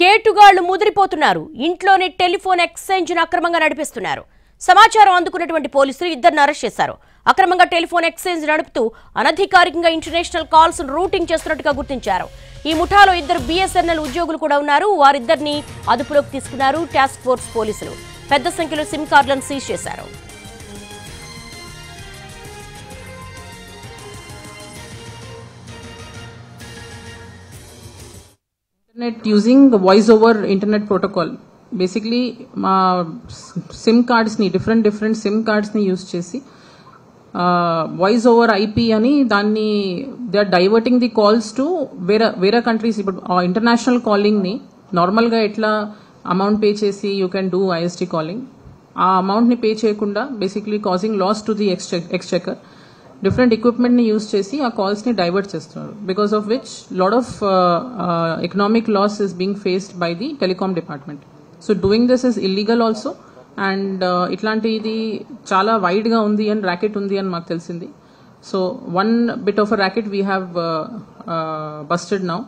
కేటుగాళ్లు ముదిరిపోతున్నారు. ఇంట్లోనే telephone exchange ను అక్రమంగా నడిపిస్తున్నారు. సమాచారం అందుకున్నటువంటి పోలీసులు ఇద్దరిని అరెస్ట్ చేశారు. అక్రమంగా టెలిఫోన్ ఎక్స్చేంజ్ నడుపుతూ అనధికారికంగా ఇంటర్నేషనల్ కాల్స్ రూటింగ్ చేస్తున్నట్టుగా గుర్తించారు. ఈ ముఠాలో ఇద్దరు BSNL ఉద్యోగులు కూడా ఉన్నారు. వారిద్దరిని అదుపులోకి తీసుకున్నారు టాస్క్ ఫోర్స్ పోలీసులు. పెద్ద సంఖ్యలో సిమ్ కార్డులను సీజ్ చేశారు. Internet using the voice over internet protocol. Basically, SIM cards ni different SIM cards ni use chesi voice over IP ani danni they are diverting the calls to vera countries. International calling ni normal ga etla amount pay chesi you can do IST calling. Amount ni pay cheyakunda basically causing loss to the exchequer. Different equipment ni use chesi calls ni divert chestunaru, because of which lot of economic loss is being faced by the telecom department. So doing this is illegal also, and itlanti idi chala wide ga undi and racket undi and maaku telisindi. So one bit of a racket we have busted now.